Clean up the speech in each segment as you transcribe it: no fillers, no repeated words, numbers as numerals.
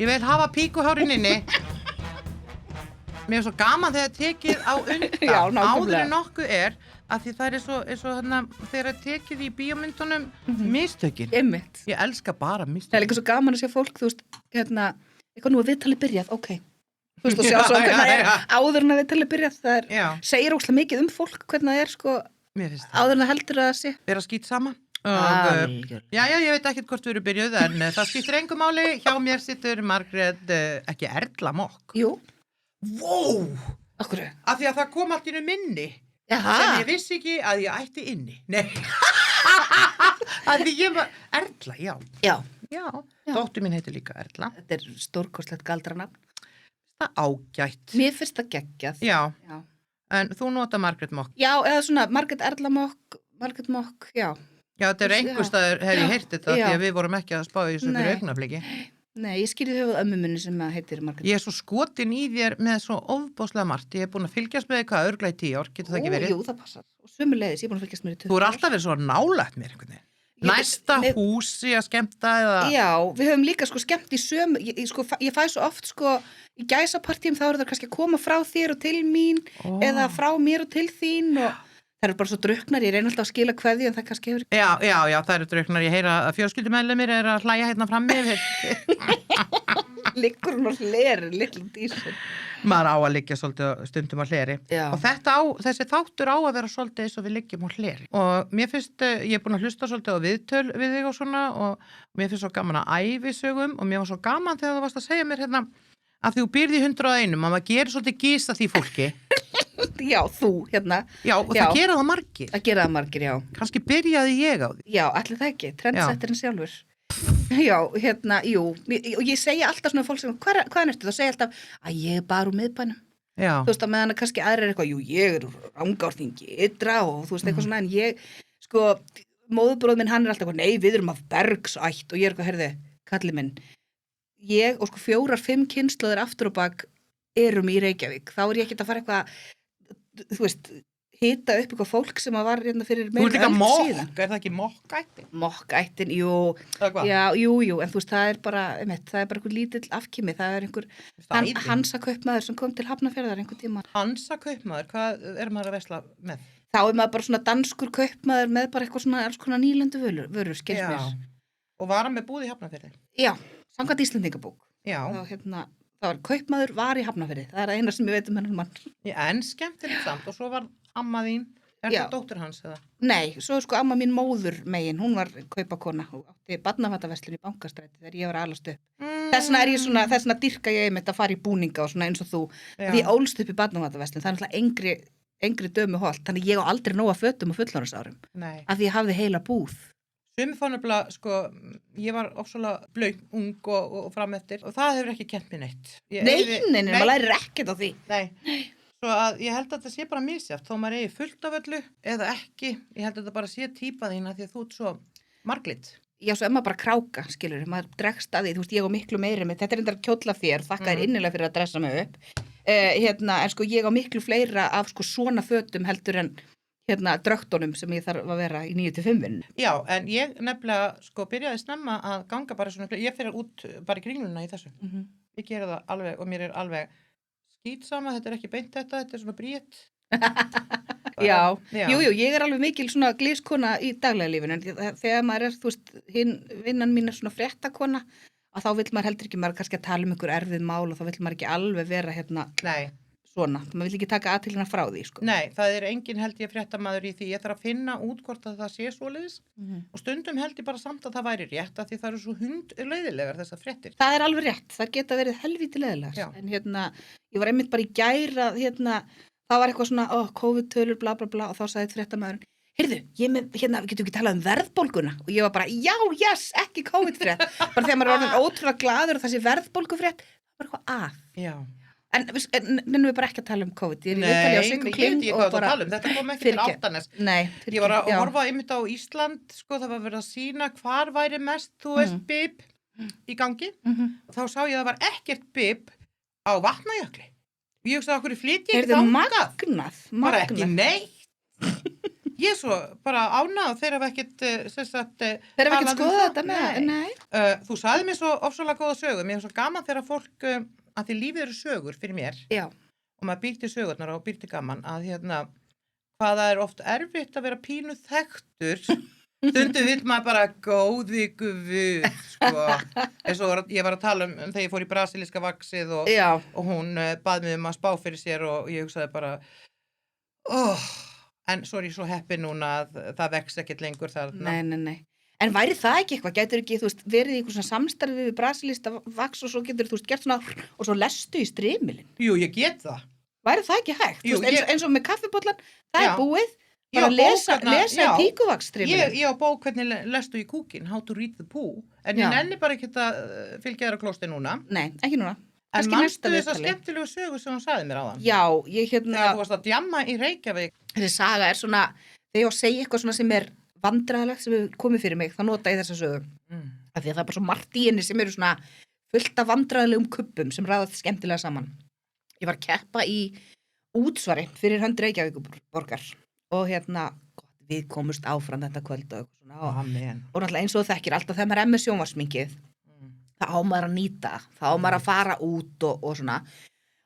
Ég vil hafa píkuhárin inni. Mér er svo gaman þegar tekið á undan. Já, nákvæmlega. Áður en nokkuð að því það er eins og hérna, þegar tekið í bíómyndunum mistökin. Einmitt. Ég elska bara Það mistökin. er líka svo gaman að sjá fólk, þú veist, eitthvað nú að viðtalið byrjað, ok. Þú veist, og sjá svo hvernig það er áður en að viðtalið byrjað, það segir óslega mikið fólk hvernig það er, sko, áður en það heldur að það sé. Vera skýt sama. Algjörlega. Já, ég veit ekkert hvort við erum byrjuð, en það skiptir engu máli. Hjá mér situr Margrét, ekki Erla Mokk. Jú. Vó! Akkur. Af því að það kom allt í minni. Jaha. Sem ég vissi ekki að ég ætti inni. Nei. Af því ég var Erla, já. Já. Dóttir mín heitir líka Erla. Þetta er stórkostlegt galdranafn. Það ágætt. Mér finnst það geggjað. Já. En þú nota Margrét Mokk. Já, eða svona Margrét Erla Mokk, Margrét Mokk, já. Já, þetta er einhver staður, hef ég heyrt þetta, því að við vorum ekki að spá í þessu fyrir augnablikki. Nei, ég skýrði höfuð ömmu minni sem heitir Margrét. Ég er svo skotin í þér með svo ofboðslega margt. Ég er búin að fylgjast með hvað örugglega í 10 ár, getur það ekki verið? Jú, það passar. Og sömuleiðis, ég er búin að fylgjast með í 20 ár. Þú er alltaf verið svo nálægt mér einhvern veginn. Næsta húsi að skemmta eða... Já, við höfum líka sko skemmt í ég fæ svo oft sko í gæsapartíum þá það kannski að koma frá þér og til mín eða frá mér og til þín og það eru bara svo drukknar, ég reyna alltaf að skila kveðju en það kannski hefur... Já, það eru drukknar, ég heyra að fjölskyldumeðlimir er að hlæja hérna fram með Liggur hún á hleri, litlu dísinn. Maður á að liggja svolítið stundum á hleri. Já. Og þessi þáttur á að vera svolítið eins og við liggjum á hleri. Og mér finnst, ég er búin að hlusta svolítið á viðtöl við þig og svona og mér finnst svo gaman að ævisögum og mér var svo gaman þegar þú varst að segja mér hérna að þú býrð í 101 að maður gerir svolítið gís að því fólki. Já, þú, hérna. Já, og það gera það margir. Það gera það margir, já. Kannski byrjaði ég á því. Já, ætli það ekki, trendsetterinn sjálfur. Já, hérna, jú, og ég segja alltaf svona fólk sem, hvaðan ertu? Þá segja alltaf, að ég er bara úr miðbænum. Já. Þú veist, að meðan að kannski aðrir er eitthvað, jú, ég er úr Rangárþingi, Ydra og þú veist, eitthvað svona, en ég, sko, móðurbróð minn, hann er alltaf eitthvað, nei, við erum af Bergsætt og ég er eitthvað, heyrðu, kalli minn, ég og sko 4-5 kynslóðir aftur og bak erum í Reykjavík, þá er ég ekkert að fara eitthvað, þú veist, hita upp eitthvað fólk sem að var hérna fyrir meira öld síðan. Þú er líka Mokk, er það ekki Mokkættin? Mokkættin, jú. Já, jú, en þú veist, það er bara einhver lítill afkimi, það er einhver Hansa-kaupmaður sem kom til Hafnarfjarðar einhver tíma. Hansa-kaupmaður, hvað er maður að vesla með? Þá er maður bara svona danskur kaupmaður með bara eitthvað svona alls konar nýlendu vörur, skilst mér. Og var hann með búð í Hafnarfirði? Já, samkvæmt Íslendingabók. Já. Það var kaupmaður var í Hafnarfirði, það er eina sem ég veit hennar mann. Já, en skemmtilegt samt og svo var amma þín, það dóttir hans eða? Nei, svo sko amma mín móður megin, hún var kaupakona og átti barnafattarverslun í Bankastræti þegar ég var að alast upp. Þessna dyrka ég einmitt að fara í búninga og svona eins og þú, því ég ólst upp í barnafattarverslun, það er náttúrulega engri dömu holt, þannig ég á aldrei nóga fötum á fullorðinsárum, af því ég hafði heila búð. Sumi fann nefnilega, sko, ég var ósvöldlega blöð, ung og fram eftir og það hefur ekki kent mér neitt. Nei, maður lærir ekkert á því. Nei, svo að ég held að þetta sé bara misjafnt, þó maður eigi fullt af öllu eða ekki, ég held að þetta bara sé típa þína því að þú ert svo marglitt. Já, svo maður bara kráka, skilur, maður dregst að því, þú veist, ég á miklu meiri með, þetta er endar kjólla þér, þakka þér innilega fyrir að dressa mig upp, en sko ég á miklu fleira af sko svona fötum heldur en drögtunum sem ég þarf að vera í 9-5. Já, en ég nefnilega sko byrjaði snemma að ganga bara svona, ég fyrir út bara í kringluna í þessu. Ég gera það alveg og mér er alveg skítsama, þetta er ekki beint þetta er svona bríett. Já, jú, ég er alveg mikil svona glískona í daglega lífinu, en þegar maður er, þú veist, vinnan mín er svona fréttakona, að þá vill maður heldur ekki, maður kannski að tala einhver erfið mál og þá vill maður ekki alveg vera Nei. Svona, maður vill ekki taka aðtilina frá því, sko. Nei, það er engin held ég fréttamaður í því, ég þarf að finna út hvort að það sé svoleiðis og stundum held ég bara samt að það væri rétt að því það eru svo hundleiðilegar þessar fréttir. Það er alveg rétt, það geta verið helvíti leiðilegar, en ég var einmitt bara í gæra, það var eitthvað svona, COVID-tölur, bla bla bla og þá sagði fréttamaðurinn, heyrðu, getum ekki talað verðbólguna og ég var bara, já, yes, ekki COVID-frétt, bara þegar maður er orðinn ótrúlega glaður og það sé verðbólgufrétt, það var eitthvað að. Já. En nennum við bara ekki að tala um COVID. Nei, ég veit ekki hvað það tala um. Þetta kom ekki til Álftanes. Nei. Ég var að horfa einmitt á Ísland, sko, það var verið að sýna hvar væri mest, þú veist, bib í gangi. Þá sá ég að það var ekkert bib á Vatnajökli. Ég hugsaði okkur flytja ekki þangað. Magnað. Bara ekki neitt. Ég er svo bara ánægð þeir hafa ekkert, sem sagt, Þeir hafa ekkert talað um skoðað það. þetta með, nei. Þú sagði mér svo ofsalega góða sögu. Mér er svo gaman þegar fólk, að því lífið eru sögur fyrir mér Já, og maður býr til sögurnar og býr til gaman að hvað það er oft erfitt að vera pínu þekktur. Stundum vill maður bara góði guð, sko. Eins og ég var að tala um þegar ég fór í brasilíska vaxið já, og hún bað mig að spá fyrir sér og ég hugsaði bara, en svo er ég svo heppin núna að það vex ekkert lengur þarna. nei. En væri það ekki eitthvað, gætur ekki, þú veist, verið í eitthvað svona samstarfi við brasilísta vaks og svo getur þú veist, gert svona, og svo lestu í strimilinn. Jú, ég get það. Væri það ekki hægt? Jú, Þú veist, eins og með kaffibollan, það Já. er búið, Ég bara á lesa bók þarna, í já. píkuvaksstrimilinn. Ég á bók hvernig lestu í kúkin, How to read the poo, en Já. ég nenni bara ekki að fylgja þér á klósti núna. Nei, ekki núna. En Kannski manstu næsta þessa viðtali. skemmtilegu sögu sem hún sagði mér áðan? Já, ég Þegar þú varst að djamma í Reykjavík. þessi saga er svona, þegar ég á að segja eitthvað svona sem er vandræðalegt sem hefur komið fyrir mig, þá nota ég þessa sögu. Af því að það er bara svo margt í henni sem eru svona fullt af vandræðalegum kubbum sem ræðast skemmtilega saman. Ég var að keppa í útsvari fyrir hönd Reykjavíkurborgar og við komust áfram þetta kvöld og eitthvað svona Amen. og náttúrulega eins og þú þekkir alltaf þegar maður er með sjónvarsminkið það á maður að nýta, það á maður að fara út og svona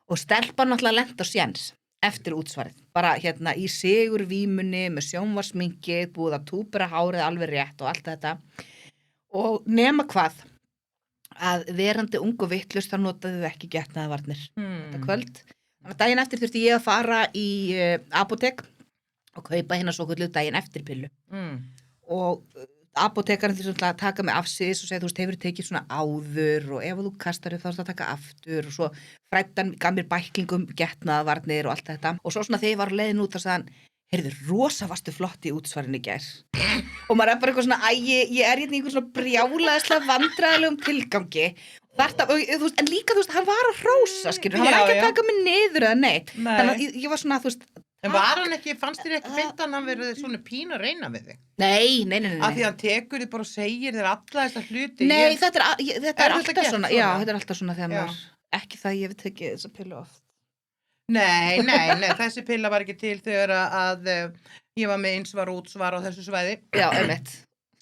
og stelpan náttúrulega lent á séns eftir útsvarið, bara í sigurvímunni með sjónvarsminkið, búið að túpera hárið alveg rétt og allt þetta og nema hvað að verandi ung og vitlaus þá notaðu þau ekki getnaðarvarnir þetta kvöld. Þannig að daginn eftir þurfti ég að fara í apótek og kaupa hérna svo kvöldu daginn eftir pillu og apótekarinn þurfti að taka mig afsýðis og segja þú veist hefur tekið svona áður og ef þú kastar þau þá þarftu að taka aftur og svo fræddan gaf mér bæklingum getnaðarvarnir og allt þetta og svo svona þegar ég var á leiðin út þá sagði hann heyrðu, rosa varstu flott í útsvarinu í gær. Og maður er bara eitthvað svona, ég er í einhver svona brjálæðislega vandræðilegum tilgangi. En líka, þú veist, hann var að hrósa, skilur, hann var ekki að taka mig niður eða neitt. Nei. Þannig að ég var svona, þú veist... En var hann ekki, fannst þér ekki beint að hann verið svona pínu að reyna við þig? Nei. Af því hann tekur þig bara og segir þér alla þessa hluti. Nei, þetta er þetta alltaf gert svona, svona? já, þetta er alltaf svona þegar Já. maður, ekki það ég hef tekið þessa pillu oft. Nei, þessi pilla var ekki til þegar að ég var með einsvar og útsvar á þessu svæði. Já, einmitt.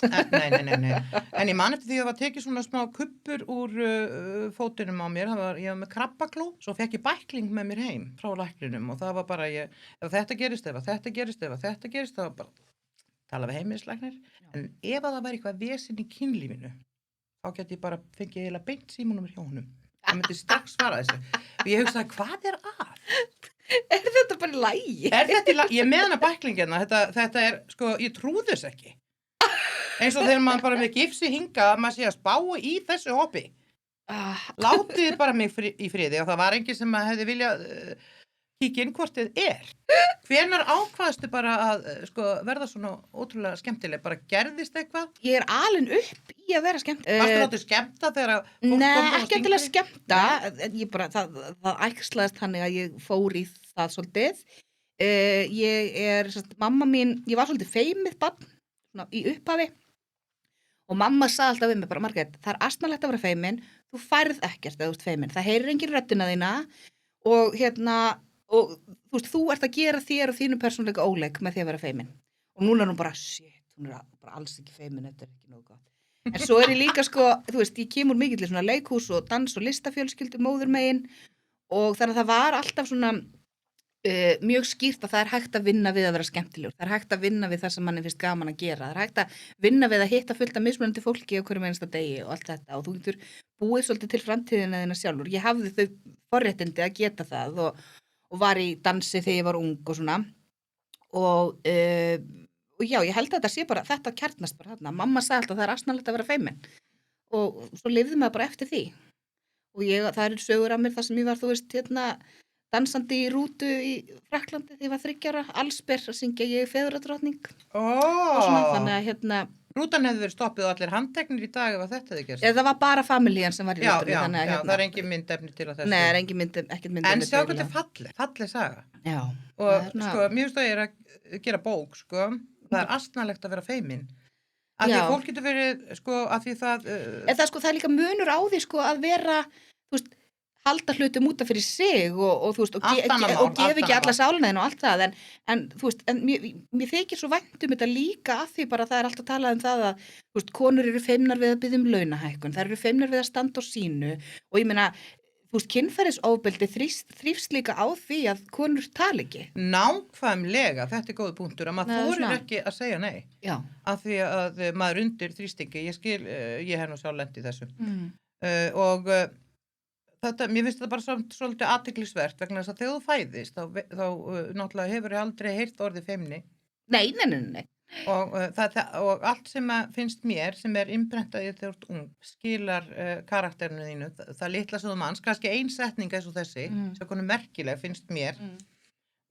Nei. En ég man eftir því að það var tekið svona smá kuppur úr fótunum á mér. Ég var með krabbakló, svo fekk ég bækling með mér heim frá lækninum og það var bara, ef þetta gerist, það var bara tala við heimilislæknir. En ef að það væri eitthvað vesen í kynlífinu, þá geti ég bara fengið heila beint símanúmer hjá honum. Það myndi strax svara þessu. Og ég hugsaði, hvað er að? Er þetta bara í lagi? Ég er með hana bæklingina, þetta er, sko, ég trúði þess ekki. Eins og þegar maður bara með gifsi hinga, maður sé að spá í þessu hoppi. Látið bara mig í friði og það var enginn sem hefði viljað kíkja inn hvort þið er. Hvenær ákvaðstu bara að verða svona ótrúlega skemmtileg? Bara gerðist eitthvað? Ég er alin upp í að vera skemmt. Varstu látið skemmta þegar fólk kom Nei, og ekki endilega stingdi? skemmta. Ég bara, það æxlaðist þannig að ég fór í það svolítið. Mamma mín, ég var svolítið feimið barn svona, í upphafi og mamma sagði alltaf við mig bara, Margrét, það er astnalegt að vera feimin, þú færð ekkert eða þú ert feimin. Það heyrir engin röddina þína og og þú veist, þú ert að gera þér og þínu persónuleika óleik með því að vera feimin. Og núna er hún bara, shit, hún er bara alls ekki feimin, þetta er ekki nógu gott. En svo er ég líka, þú veist, ég kemur mikið til svona leikhús og dans og listafjölskyldu móðurmegin og þannig að það var alltaf svona mjög skýrt að það er hægt að vinna við að vera skemmtilegur. Það er hægt að vinna við það sem manni finnst gaman að gera. Það er hægt að vinna við að hitta fullt af mismunandi fólki á hverjum einasta degi og allt þetta og þú getur búið svolítið til framtíðina þína sjálfur. Ég hafði þau forréttindi að geta það og var í dansi þegar ég var ung og svona og já, ég held að þetta sé bara, þetta kjarnast bara þarna. Mamma sagði alltaf að það er asnalegt að vera feimin og svo lifði maður bara eftir því og það eru sögur af mér þar sem ég var, þú veist, dansandi í rútu í Frakklandi þegar ég var 3 ára, allsber að syngja ég feðradrottning og svona, þannig að Rútan hefði verið stoppið og allir handteknir í dag ef þetta hefði gerst. það var bara familían sem var í rútunni. Já, það er engin myndefni til að þessu. Nei, það er engin ekkert myndefni. En sjá hvað þetta er falleg saga. Já. Og mér finnst að ég er að gera bók, það er astnalegt að vera feimin. Af því fólk getur verið, af því það... Það er líka munur á því, að vera, þú veist, halda hlutum út af fyrir sig og þú veist, Allt annað mál, og gef allt ekki annað alla mál. sálinaðin og allt það, en þú veist, en mér þykir svo vænt þetta líka að því bara það er alltaf talað það að, þú veist, konur eru feimnar við að biðja launahækkun, þær eru feimnar við að standa á sínu og ég meina, þú veist, kynferðisofbeldi þrífst líka á því að konur tala ekki. Nákvæmlega, þetta er góð punktur að maður þorir svona. ekki að segja nei. Já. Af því að maður undir þrýstingi, ég skil, ég hef nú sjálf lent í þessu. Og þetta, mér finnst þetta bara svolítið athyglisvert vegna þess að þegar þú fæðist þá náttúrulega hefur aldrei heyrt orðið feimni Nei. og og allt sem finnst mér sem er innprentað í þegar þú ert ung skilar karakterinu þínu, það litla sem þú manns, kannski ein setning eins og þessi sem konum merkileg finnst mér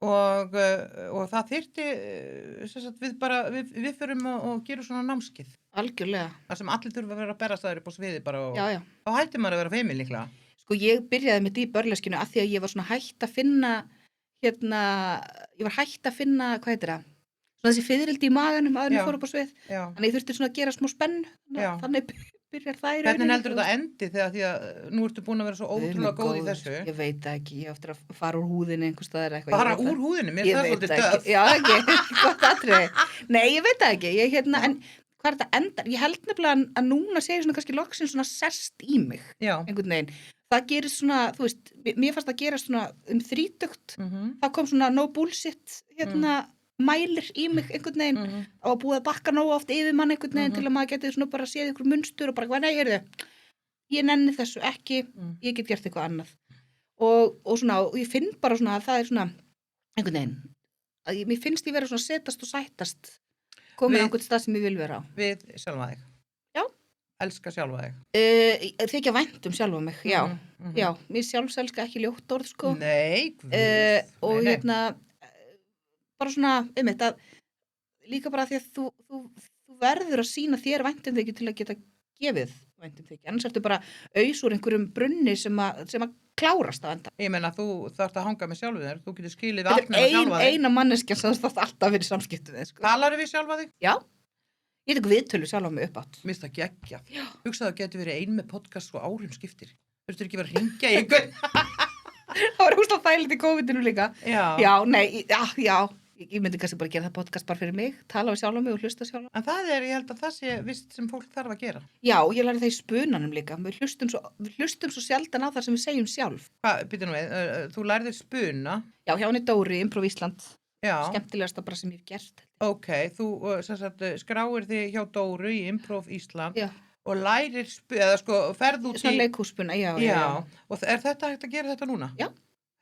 og það þyrfti sem sagt, við förum og gerum svona námskeið Algjörlega. þar sem allir þurfa að vera að berast aðeir upp á sviði bara og Já. þá hættir maður að vera feimin líklega. Sko ég byrjaði með því í börleskinu að því að ég var svona hætt að finna ég var hætt að finna, hvað heitir það? Svona þessi fiðrildi í maganum áður en ég fór upp á svið. Já. Þannig ég þurfti svona að gera smá spennu. Þannig byrjar það í rauninni. Hvernig heldur þetta endi þegar því að nú ertu búin að vera svo ótrúlega góð í þessu? Ég veit það ekki, ég eftir að fara úr húðinni einhvers staðar eitthvað. Bara úr húðinni? Mér Ég það veit svolítið það töff. ekki. Já, ekki, gott atriði. Nei, ég veit það ekki. En hvað þetta endar? Ég held nefnilega að núna sé ég svona kannski loksins svona sest í mig. Já. Einhvern veginn. Það gerist svona, þú veist, mér fannst að gera svona 30. Það kom svona no bullshit, mælir í mig einhvern veginn og búið að bakka nógu oft yfir mann einhvern veginn til að maður getið svona bara séð einhver munstur og bara, hvað, nei, heyrðu, ég nenni þessu ekki, ég get gert eitthvað annað. Og svona, og ég finn bara svona að það er svona, einhvern veginn, að mér finnst ég vera svona setast og sættast, komin á einhvern stað sem ég vil vera á. Við sjálfa þig? Já. Elska sjálfa þig? Þykja vænt sjálfa mig, já. Já, mér sjálfselska ekki ljótt orð, sko. Nei, og bara svona, að líka bara því að þú verður að sýna þér væntumþykju til að geta gefið væntumþykju, annars ertu bara aus úr einhverjum brunni sem að klárast á enda. Ég meina, þú þarft að hanga með sjálfu þér, þú getur skilið allt með sjálfa þig. Þetta er eina manneskja sem þú þarft alltaf verið samskiptum við, sko. Talarðu við sjálfa þig? Já, ég tek viðtölu sjálfa mig upp átt. Mér finnst það geggjað. Hugsaðu að getur verið ein með podcast svo árum skiptir. Þurftur ekki vera að hringja í einhvern. Það var húslega þægilegt í COVID-inu líka. Já, nei, já. Ég myndi kannski bara gera það podcast bara fyrir mig, tala við sjálfa mig og hlusta sjálfa. En ég held að það sé vist sem fólk þarf að gera. Já, ég læri það í spunanum líka. Við hlustum svo sjaldan á það sem við segjum sjálf. Hvað, býtum við, þú lærðir spuna? Já, hjá henni Dóri, Improv Ísland. Já. Skemmtilegasta bara sem ég hef gert. Ok, þú skráir þig hjá Dóru í Improv Ísland. Já. Og lærir eða sko, ferð út í... Svona leikhússpuna, já. Og þetta hægt að gera þetta núna? Já.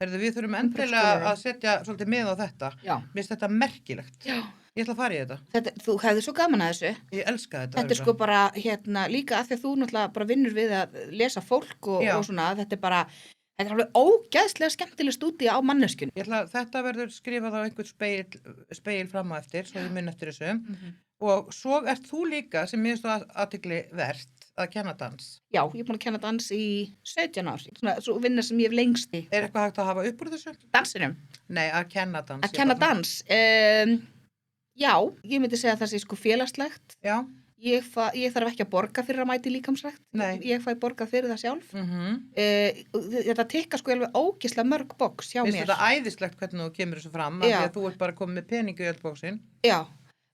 Herðu, við þurfum endilega að setja svolítið með á þetta. Já. Mér finnst þetta merkilegt. Já. Ég ætla að fara í þetta. Þú hefði svo gaman að þessu. Ég elska þetta. Þetta er sko bara, líka að því að þú náttúrulega bara vinnur við að lesa fólk og svona, þetta er alveg ógeðslega skemmtileg stúdía á manneskjunni. Þetta verður skrifað á einhvern speil fram á eftir, svo ég mun eftir þessu. Og svo ert þú líka, sem mér finnst athygli vert, að kenna dans. Já, ég er búin að kenna dans í 17 ár. Svona svo vinna sem ég hef lengst í. Er eitthvað hægt að hafa upp úr þessu? Dansinum? Nei, að kenna dans. Að kenna dans? Já, ég myndi segja að það sé sko félagslegt. Já. Ég þarf ekki að borga fyrir að mæti líkamsrækt. Nei. Ég fæ borgað fyrir það sjálf. Þetta tikkar sko alveg ógeðslega mörg box hjá mér. Finnst þetta æðislegt hvernig þú kemur þessu fram, af því að þú ert bara komið með peningu í öll bóksin. Já.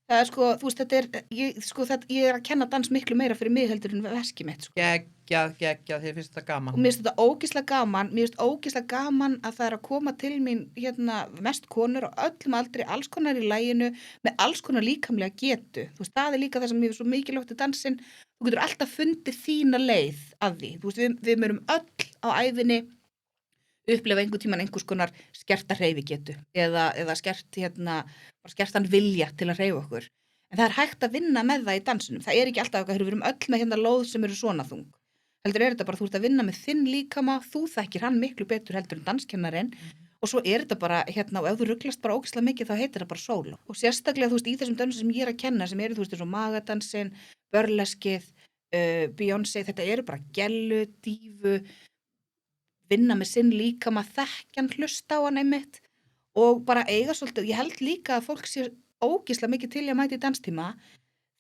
Það er sko, þú veist, ég er að kenna dans miklu meira fyrir mig heldur en veski mitt, sko. Geggjað, þér finnst þetta gaman. Og mér finnst þetta ógeðslega gaman að það er að koma til mín, mest konur á öllum aldri, alls konar í laginu, með alls konar líkamlega getu. Þú veist, það er líka það sem mér finnst svo mikilvægt í dansinn. Þú getur alltaf fundið þína leið að því. Þú veist, við mörum öll á ævinni upplefa einhvern tímann einhvers konar skerta hreyfigetu eða skertan vilja til að hreyfa okkur. En það er hægt að vinna með það í dansinum. Það er ekki alltaf eitthvað, við erum öll með lóð sem eru svona þung. Heldur er þetta bara, þú ert að vinna með þinn líkama, þú þekkir hann miklu betur heldur en danskennarinn og svo er þetta bara, og ef þú ruglast bara ógeðslega mikið þá heitir það bara sóló. Og sérstaklega, þú veist, í þessum dansum sem ég er að kenna, sem eru, þú veist, eins og magadansin, burleskið, Beyoncé, þetta eru bara gellu, dífu, vinna með sinn líkama, þekkjan, hlusta á hann einmitt og bara eiga svolítið, ég held líka að fólk sé ógeðslega mikið til að mæta í danstíma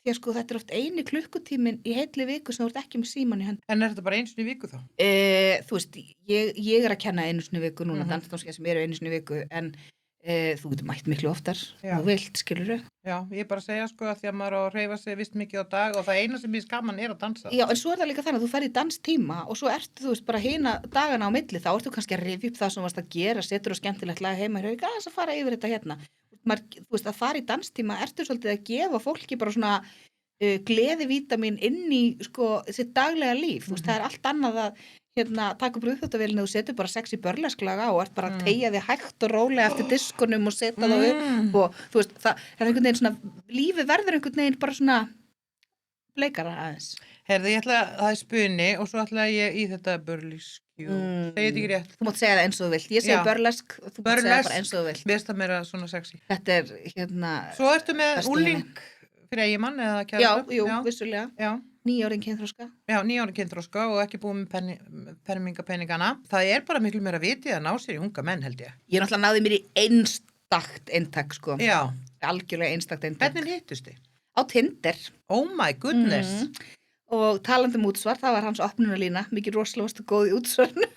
því að sko þetta oft eini klukkutíminn í heilli viku sem þú ert ekki með síman í hönd. En þetta bara einu sinni í viku þá? Þú veist, ég að kenna einu sinni í viku núna, dansnámskeið sem eru einu sinni í viku, en þú getur mætt miklu oftar, þú vilt, skilurðu. Já, ég bara segja sko að því að maður á að hreyfa sig vist mikið á dag og það eina sem ég skaman að dansa. Já, en svo það líka þannig að þú ferð í danstíma og svo ertu, þú veist, bara hina dagana á milli, þá ertu kannski að rifja upp það sem varst að gera, setur og skemmtilegt lag heima, að fara yfir þetta hérna. Þú veist, að fara í danstíma ertu svolítið að gefa fólki bara svona gleðivítamín inn í sko sitt daglega líf, þú veist, það allt annað að taka upp uppþvottavélina og þú setur bara sexy burlesk-lag á og ert bara að teygja þig hægt og rólega eftir diskunum og setja það upp og þú veist, það einhvern veginn svona, lífið verður einhvern veginn bara svona bleikara aðeins. Herði, ég ætla að það spuni og svo ætla ég í þetta burleskju. Segir þetta ekki rétt? Þú mátt segja það eins og þú vilt. Ég segi burlesk og þú mátt segja það bara eins og þú vilt. Mér finnst það meira svona sexy. Þetta Svo ertu með úling fyrir eiginmann eða kærasta? Já, vissulega. Já. 9 árin kynþroska. Já, 9 árin kynþroska og ekki búið með peningana. Það bara miklu meira vitið að ná sér í unga menn, held ég. Ég náttúrulega náði mér í einstakt eintak, sko. Já. Algjörlega einstakt eintak. Hvernig hittust þið? Á Tinder. Oh my goodness. Og talandi útsvar, það var hans opnunarlína. Mikið rosalega góð í útsvarinu.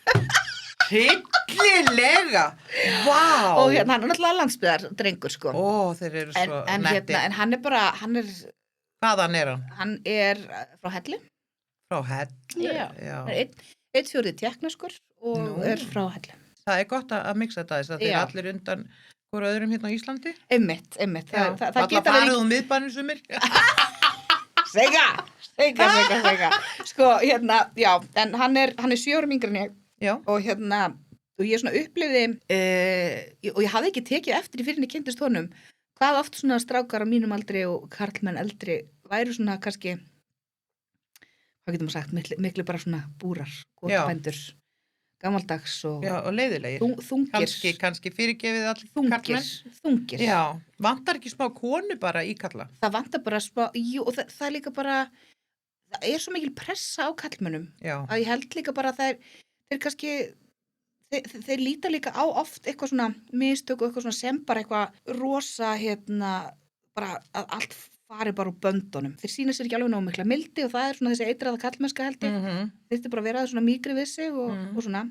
Hryllilega. Vá. Og hann náttúrulega landsbyðar drengur, sko. Ó, þeir eru svo netti. En hann bara, Hvaðan hann? Hann frá Hellu. Frá Hellu? Já. 1/4 tékkneskur og frá Hellu. Það gott að mixa þetta þess að þeir allir undan hvort öðrum hérna á Íslandi. Einmitt. Það geta farið um miðbænum sumir. Sega. Sko, já, en hann er 7 árum yngri en ég. Já. Og og ég svona upplifði, og ég hafði ekki tekið eftir í fyrir henni kynntist honum, hvað oft svona strákar á mínum aldri og karlmenn eldri væru svona kannski, hvað getur maður sagt, miklu bara svona búrar, góðbændur, gamaldags og, og leiðilegir. Þungir. Kannski fyrirgefið allir karlmenn. Þungir. Já, vantar ekki smá konu bara í kalla? Það vantar bara smá, og það er líka bara, það svo mikil pressa á karlmönnum. Já. Að ég held líka bara að þeir kannski, þeir líta líka á oft eitthvað svona mistök og eitthvað svona sem bara eitthvað rosa bara að allt fari bara úr böndunum. Þeir sýna sér ekki alveg nógu mikla mildi og það svona þessi eitraða kallmennska held ég. Þetta bara vera svona mýgri við sig og svona.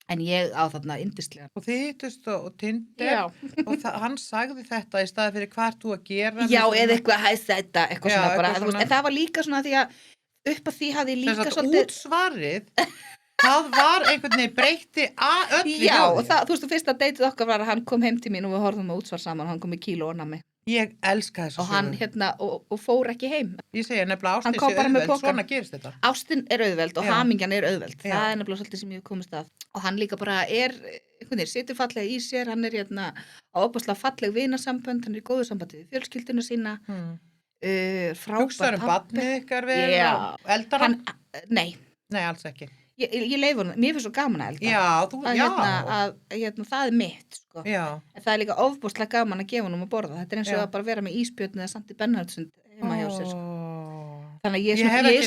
En ég á þarna yndislega. Og þið hittust og Tinder og hann sagði þetta í staði fyrir hvað þú að gera. Já, eða eitthvað hæðsæta, eitthvað svona bara. En það var líka svona því að upp að því hafði ég líka svolítið útsvarið. Það var einhvern veginn breytti að öllu. Já, og þú veist, fyrsta deytið okkar var að hann kom heim til mín og við horfðum á útsvar saman og hann kom með kíló og nammi. Ég elska þessu og hann og fór ekki heim. Ég segi nefnilega ástin sé auðveld, svona gerist þetta. Ástin auðveld og hamingjan auðveld. Það nefnilega svolítið sem ég komist að. Og hann líka bara einhvern veginn, situr fallega í sér, hann á opaslega falleg vinasambönd, hann í góðu sambandi við fjölskylduna sína. Frábært barnið ykkar vel og eldar hann? Nei, alls ekki. Ég leif honum, mér finnst svo gaman að elda. Já, það mitt, sko. Já. En það líka ofbúslega gaman að gefa honum að borða. Þetta eins og að bara vera með ísbjörn eða Sankti Bernhardsson heima hjá sér, sko. Þannig að ég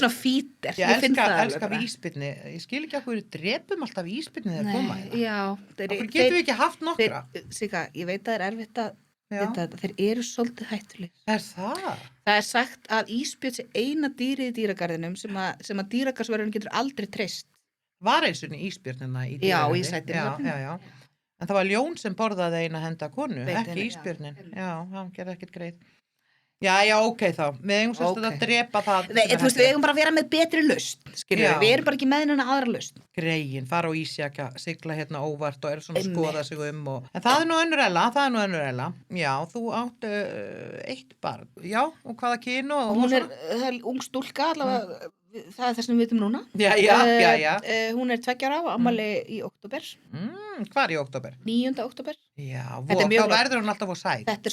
svona fíter. Ég elska við ísbjörni. Ég skil ekki að hverju drepum alltaf ísbjörni þegar koma hérna. Já. Okkur getum við ekki haft nokkra. Sigga, ég veit að það erfitt að vita þetta. Þeir eru svolítið hættulegir. Það? Það sagt að ísbjörn sé eina dýrið í dýragarðinum sem að dýragarðsverðurinn getur aldrei treyst. Var eins og ísbjörnina í dýragarði? Já, í sætinu. Já. En það var ljón sem borðaði eina henda konu, ekki ísbjörnin. Já, hann gerði ekkert greið. Já, ok þá. Við eigum sérst að drepa það. Nei, þú veist, við eigum bara að vera með betri lausn, skiljum við. Við erum bara ekki með hennar aðra lausn. Greiin, fara á ísjaka, sigla hérna óvart og svona skoða sig En það nú önnur Ella. Já, þú átt 1 barn. Já, og hvaða kyn og hún ung stúlka, allavega, það það sem við vitum núna. Já. Hún 2 ára á afmæli í október. Hvar í október? 9. október. Já, þá verður hún alltaf á sæt. Þetta er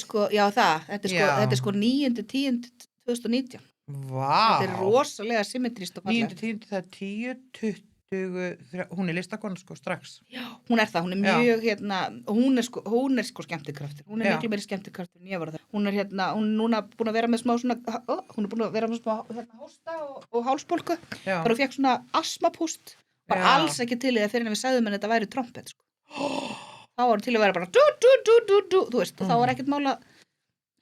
sko 9.10.2019. Vá. Þetta er rosalega symmetrist og fallega. 9.10, það 10, 20, hún listakona sko strax. Já, hún það, hún mjög hún er skemmtikraftur. Hún miklu meiri skemmtikraftur en ég var það. Hún hún núna búin að vera með smá svona, hún búin að vera með smá hósta og hálsbólgu. Þar hún fekk svona astmapúst. Var alls ekki til í það fyrir en við sagðum henni þetta væri trompet, sko. Þá var til að vera bara þú veist, og þá var ekkert mála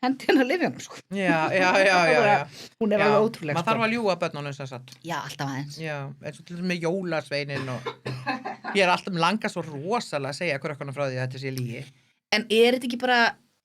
hendi hennar lyfjanum, sko. Já. Hún er Já, alveg ótrúleg, maður sko. þarf að ljúga börnunum sem sagt. Já, alltaf aðeins. Já, eins og til með jólasveinin og ég er alltaf langa svo rosalega að segja krökkunum frá því að þetta sé lygi. En er þetta ekki bara,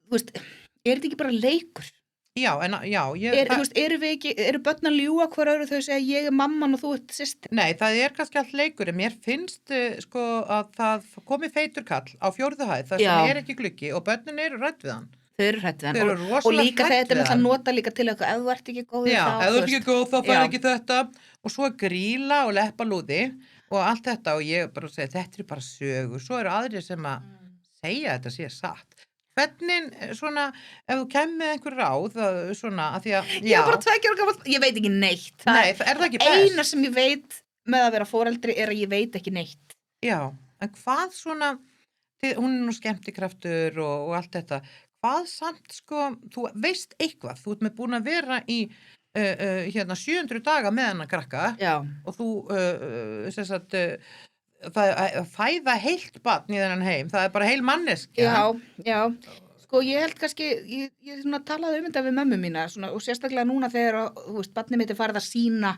þú veist, er þetta ekki bara leikur? Já, Þú veist, eru börn að ljúga hver öðru þau segja ég er mamman og þú ert systir? Nei, það er kannski allt leikur en mér finnst sko að það komi feitur kall á 4. hæð þar sem er ekki gluggi og börnin eru rædd við hann. Þau eru hrædd við hann Þau eru rosalega og líka hrædd þetta er við náttúrulega hann. nota líka til eitthvað ef þú ert ekki góð Já, ef þú ert ekki góð þá fær Já. ekki þetta og svo er gríla og leppalúði og allt þetta og ég bara segi þetta er bara sögur, svo eru aðrir sem að segja þetta sé satt. Hvernig svona, ef þú kemur einhver ráð svona að því að Ég er bara 2 ára gamall, ég veit ekki neitt. Nei, er það ekki best? Eina sem ég veit með að vera foreldri er að ég veit ekki neitt. Já, en hvað svona hún er nú skemmtikraftur og allt þetta hvað samt sko, þú veist eitthvað þú ert með búin að vera í 700 daga með hennar krakka Já. og þú sem sagt það fæða heilt barn í þennan heim, það er bara heil manneskja. Já. Sko ég held kannski, ég svona talaði um þetta við mömmu mína svona, og sérstaklega núna þegar, þú veist, barnið mitt er farið að sína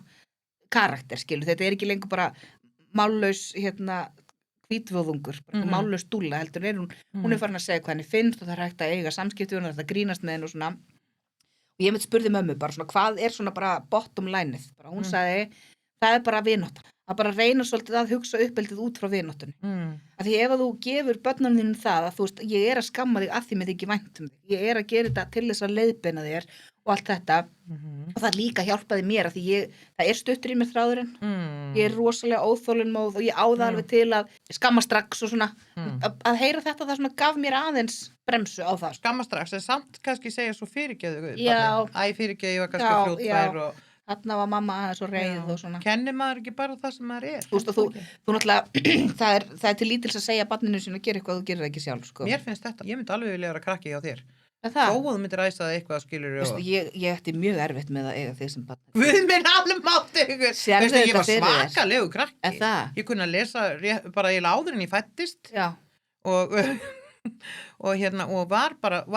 karakter, skilu, þetta er ekki lengur bara mállaus, hvítvöðungur, mállaus dúlla, heldur hún er farin að segja hvað henni finnst og það er hægt að eiga samskipti og þetta grínast með henni og svona. Og ég spurði mömmu bara svona, hvað er svona bara bottom line-ið? Bara hún sagði, það er bara vinátta. Að bara reyna svolítið að hugsa uppeldið út frá vináttunni. Af því ef að þú gefur börnunum þínum það að þú veist, ég er að skamma þig að því með ekki vænt um þig. Ég er að gera þetta til þess að leiðbeina þér og allt þetta. Og það líka hjálpaði mér að því það er stuttur í mér þráðurinn. Ég er rosalega óþolinmóð og ég á það alveg til að skamma strax og svona. Að heyra þetta það svona gaf mér aðeins bremsu á það. Skamma strax, en samt kannski segja svo fyrirgeðu. Já. Fyrirgeðu, ég var kannski fljótfær og þarna var mamma aðeins og reið og svona. Kennir maður ekki bara það sem maður er? Þú veist, þú náttúrulega, það er til lítils að segja barninu sínu að gera eitthvað þú gerir ekki sjálf, sko. Mér finnst þetta, ég myndi alveg vilja vera krakki hjá þér. Það? Þó þú myndir ræsa það eitthvað skilur Veistu, ég ætti mjög erfitt með að eiga þig sem barn. Við minn alveg mátti ykkur. Sérðu Veistu, ég var þetta fyrir þér? svakalegu krakki. Er það? Ég kunni að lesa bara ég áður en ég fættist Já. og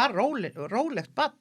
var rólegt barn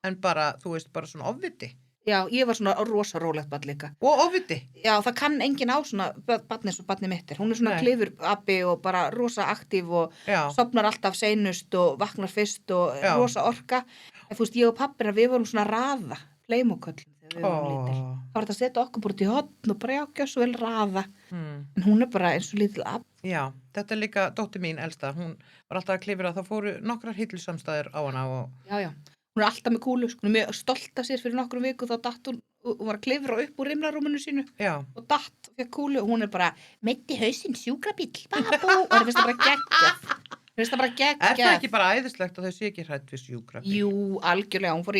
en bara, þú veist, bara svona ofviti. Já, ég var svona rosa rólegt barn líka. Og ofviti. Já, það kann enginn á svona barn eins og barnið mitt er. Hún er svona klifur abbi og bara rosa aktív og sofnar alltaf seinust og vaknar fyrst og rosa orka. En þú veist, ég og pappina, við vorum svona raða, playmoköllum þegar við vorum lítil. Það var þetta að setja okkur búið til hotn og bara já, svo vel raða. En hún er bara eins og lítil abbi. Já, þetta er líka dóttir mín elsta. Hún var alltaf að klifra, þá fóru nokkrar hillusamstæður á hana og Já. Hún er alltaf með kúlu, sko, hún er mjög stolt af sér fyrir nokkrum viku, þá datt hún var að klifra upp úr rimlarúminu sínu og datt og fekk kúlu og hún er bara meiddi hausinn sjúkrabíll, bababú og það finnst það bara geggjað. Er það ekki bara æðislegt að þau sé ekki hrædd við sjúkrabíll? Jú, algjörlega, hún fór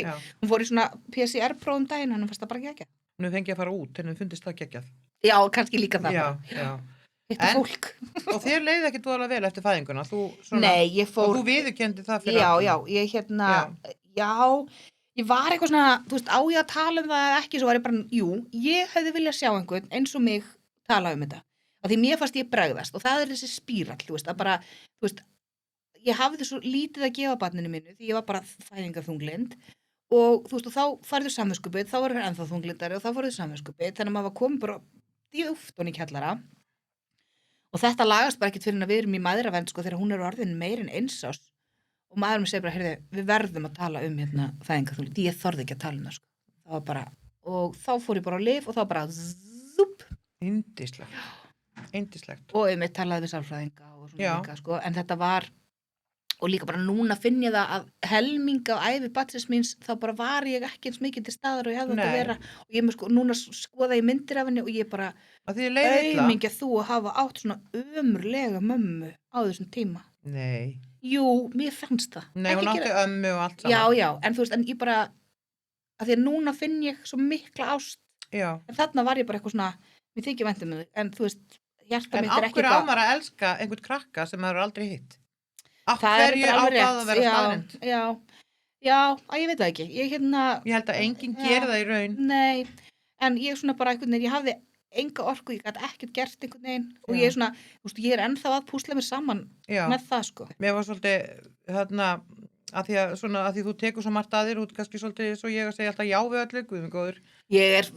í svona PCR-prófum daginn, hann fannst það bara geggjað. Hún fengi að fara út, en hún fundist það geggjað. Já, kannski líka það. Já. Þetta fólk. Og þér leiði ekki dvoðalega vel eftir fæðinguna? Nei, ég fór. Og þú viðurkenndi það fyrir ég var eitthvað svona, þú veist, á ég að tala um það eða ekki, svo var ég bara, ég hefði viljað sjá einhvern eins og mig tala um þetta. Af því mér fannst ég bregðast og það er þessi spírall, þú veist, að bara, þú veist, ég hafði svo lítið að gefa barninu mínu því ég var bara fæðingarþunglind og þú veist, og þá farið samviskubið, þá var það ennþá þunglindari og þá farið samviskubið, þannig að maður var komið bara djúpt ofan í kjallara. Og þetta lagast bara ekkert fyrir að við erum í mæðravernd, sko, þegar hún er orðin meir en 1 árs. Og maðurinn segir bara, heyrðu, við verðum að tala um fæðingarþunglyndi. Því ég þorði ekki að tala um það, sko. Það var bara, og þá fór ég bara á lyf og þá bara zúp. Yndislegt. Og ég talaði við sálfræðinga og svona líka, sko. En þetta var, og líka bara núna finn ég það að helming af ævi barnsins míns, þá bara var ég ekki eins mikið til staðar og ég hefði þetta að vera. Og ég sko, núna skoða ég myndir af henni og ég bara aumingja þú að hafa átt svona ömurlega mömmu á þessum tíma. Nei. Jú, mér fannst það. Nei, hún átti ömmu og allt saman. Já, en þú veist, en ég bara, að því að núna finn ég svo mikla ást. Já. En þarna var ég bara eitthvað svona, mér þykir vænt um þig, en þú veist, hjarta mitt er ekki En af hverju á maður að elska einhvern krakka sem maður aldrei hitt? Af Það er hverju á alveg það að vera rétt. staðreynd? Já, ég veit það ekki. Ég held að enginn geri það í raun. Nei, en ég svona bara einhvern veginn, ég hafði enga orku, ég gæti ekkert gert einhvern veginn og ég er svona, þú veist, ég er ennþá að púsla mér saman með það, sko. Mér var svolítið, að því að svona, að því þú tekur svo margt að þér út, kannski svolítið svo ég að segja alltaf já við öllu, guð minn góður. Ég er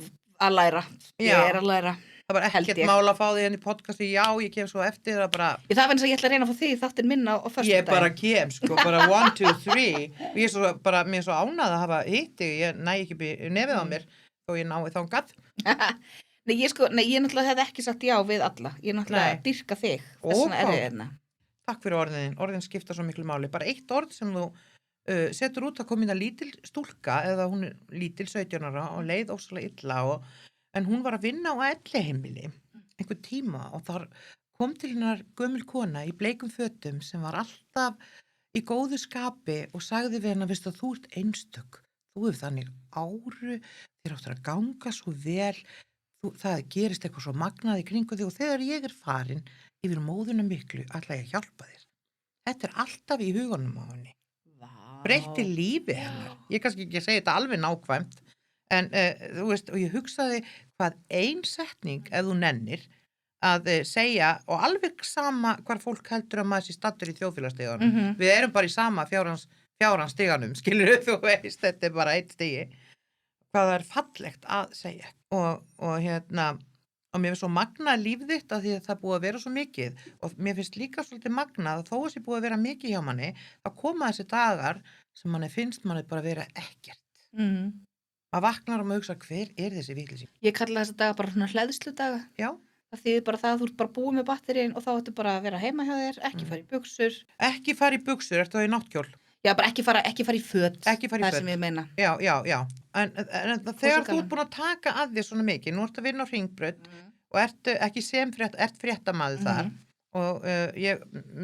að læra. Ég Já. er að læra. Það var Held ekkert ég. mál að fá því henni podcasti, já, ég kem svo eftir, það bara, Það var eins og ég ætla að reyna að fá þig í þáttinn minn á ég bara föstudaginn. kem, sko, bara 1, 2, 3, og ég er svo, bara, mér er svo ánað að hafa hitti, ég næ ekki upp í nefið á mér, þó ég nái þangað. Nei, ég náttúrulega hefði ekki sagt já við alla. Ég náttúrulega Nei. dyrka þig. Ó, Þess vegna er hvað? ég hérna. Takk fyrir orðin skipta svo miklu máli, bara eitt orð sem þú setur út að koma inn að lítil stúlka, eða hún er lítil 17 ára og leið óslega illa en hún var að vinna á elliheimili einhver tíma og þar kom til hennar gömul kona í bleikum fötum sem var alltaf í góðu skapi og sagði við hennar, veistu að þú ert einstök, þú hefur þannig áru, þér áttur að ganga svo vel, það gerist eitthvað svo magnað í kringu þig og þegar ég er farin yfir móðuna miklu, ætla ég að hjálpa þér. Þetta er alltaf í hugunum á henni. Breytti lífi hennar. Ég kannski ekki að segja þetta alveg nákvæmt, en þú veist, og ég hugsaði hvað ein setning, ef þú nennir, að segja, og alveg sama hvar fólk heldur að maður sé staddur í þjóðfélagsstiganum. Við erum bara í sama fjárans stiganum, skilur þú veist, þetta er bara eitt stigi. Hvað það er fallegt að segja. Og hérna, og mér finnst svo magnað líf þitt að því að það er búið að vera svo mikið og mér finnst líka svolítið magnað að þó að sé búið að vera mikið hjá manni þá koma þessi dagar sem manni finnst manni bara vera ekkert. Maður vaknar og maður hugsa hver er þessi vitleysi? Ég kalla þessa daga bara svona hleðsludaga. Já. Það þýðir bara það að þú ert bara búið með batterín og þá ættu bara að vera heima hjá þér, ekki fara í buxur. Ekki fara í buxur, ertu það í náttkjól? Já, bara ekki fara í föt. Ekki fara í Það föt. sem ég meina. Já. En þegar þú ert búin að taka að þér svona mikið, nú ertu að vinna á Hringbraut og ertu ekki sem ert fréttamaður þar og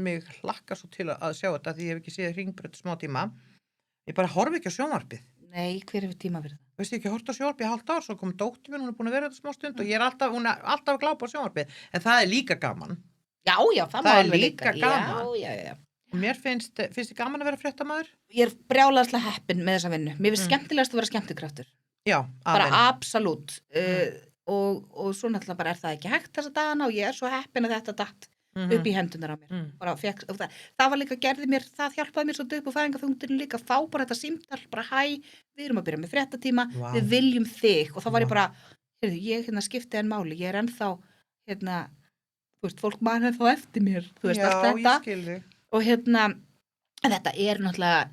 mig hlakkar svo til að sjá þetta því ég hef ekki séð Hringbraut smá tíma. Ég bara horfi ekki á sjónvarpið. Nei, hver hefur tíma fyrir það? Veistu ekki, horft á sjónvarpið í hálft ár, svo kom dóttir mín, hún er búin að vera þetta smá stund og hún er alltaf að glápa á sjónvarpið, en það er líka gaman. Já, það má Það er alveg líka gaman. Já. Og mér finnst þið gaman að vera fréttamaður? Ég er brjálæðslega heppin með þessa vinnu. Mér finnst skemmtilegast að vera skemmtikraftur. Já, Bara absolutt. Og svo náttúrulega bara er það ekki hægt þessa dagana og ég er svo heppin að þetta datt upp í hendunar á mér. Bara það var líka það hjálpaði mér svo upp á fæðingarþungundinu líka, fá bara þetta símtal, bara hæ, við erum að byrja með fréttatíma, við viljum þig og þá var ég bara, ég skipti enn máli, ég er ennþá, þú veist, fólk man ennþá eftir mér, þú veist, allt þetta. Já, ég skil þig. Og þetta er náttúrulega,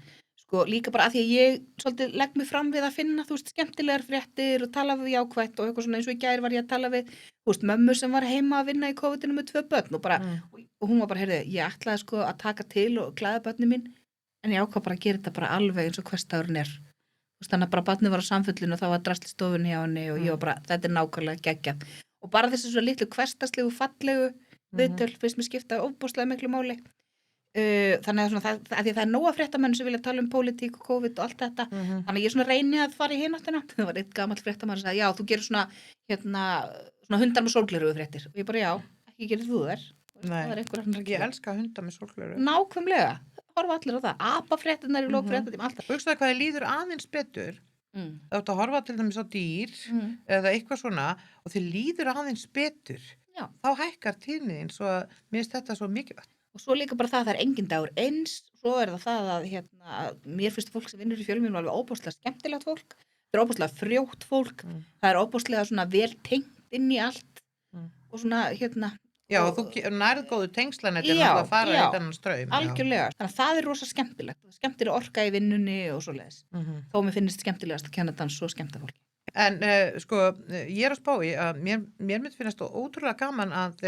sko, líka bara að því að ég svolítið legg mig fram við að finna, þú veist, skemmtilegar fréttir og tala við jákvætt og eitthvað svona eins og í gær var ég að tala við, þú veist, mömmu sem var heima að vinna í COVID-inu með 2 börn og bara, og hún var bara, ég ætlaði sko að taka til og klæða börnin mín, en ég ákvað bara að gera þetta bara alveg eins og hversdagurinn er. Þú veist, þannig að bara barnið var á samfullinu og það var drasl í stofunni hjá henni og ég var bara, þetta er nákvæmlega geggjað. Og bara þessi svo litlu hversdagslegu, fallegu viðtöl finnst mér skipta ofboðslega miklu máli. Þannig að svona, að því að það er nóga fréttamenn sem vilja tala um pólitík og COVID og allt þetta þannig að ég svona reyni að fara í hináttina það var eitt gamall fréttamaður sem sagði já, þú gerir svona hundar með sólgleru fréttir og ég bara já, ekki gerir þú þær það er einhver annar að Ég gera elska hundar með sólgleru. nákvæmlega, horfa allir á það apafréttirnar í lók fréttatíma, alltaf Hugsaðu hvað þið líður aðeins betur þá ertu að horfa til dæmis á dýr eða eitthvað svona og þið líður aðeins betur Já. þá hækkar tíðniðin svo að mér finnst þetta svo mikilvægt. og svo líka bara það er engin dagur eins svo er það að mér finnst fólk sem vinnur í fjölmiðlum alveg óbúslega skemmtilegt fólk það er óbúslega frjótt fólk það er óbúslega svona vel tengt inn í allt og svona Já, og þú nærð góðu tengslanett en Já, að fara já. í þennan straum. algjörlega, þannig að það er rosa skemmtilegt skemmtileg orka í vinnunni og svo leiðis þó mér finnst skemmtilegast að kenna dans svo skemmta fólki En sko, ég er að spá í að mér myndi finnast ótrúlega gaman að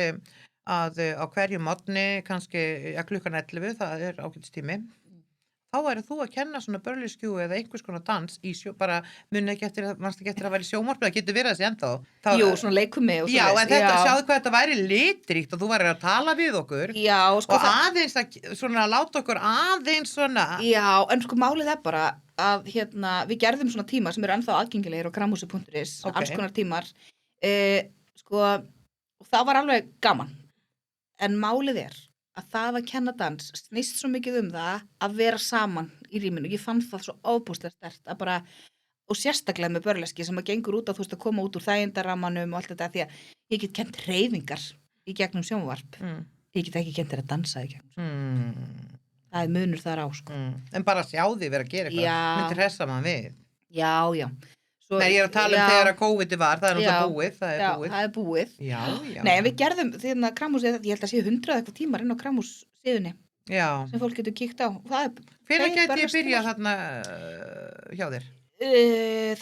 á hverju morgni, kannski klukkan 11, það er ágætistími, þá væri þú að kenna svona börlískjú eða einhvers konar dans í bara muni ekki eftir að það væri sjónvarp, það getur verið þessi ennþá. Jú, svona leikumi og svo Já, en þetta, sjáðu hvað þetta væri litríkt og þú væri að tala við okkur Já, sko og aðeins að svona láta okkur aðeins svona. Já, en sko málið er bara að við gerðum svona tíma sem eru ennþá aðgengilegir á gramhúsi.is, alls konar tímar sko, og það var alveg gaman en málið er að það að kenna dans snýst svo mikið það að vera saman í rýminu, ég fann það svo óbúslega sterkt að bara, og sérstaklega með börleski sem að gengur út að þú veist að koma út úr þægindarramanum og allt þetta því að ég get kent hreyfingar í gegnum sjónvarp ég get ekki kent þér að dansa í gegnum það munur þar á, sko. En bara sjá því vera að gera eitthvað, Já. myndir hressa maður við. Já. Svo, Nei, ég er að tala um þegar að COVID var, það er Já. náttúrulega búið, það er Já, búið. það er búið. Já. Nei, en við gerðum því kramhúsið, ég held að séu 100 eitthvað tímar inn á kramhússíðunni Já. sem fólk getur kíkt á. Það er Hvenær Þeir gæti ég berjast byrja tímar. þarna hjá þér?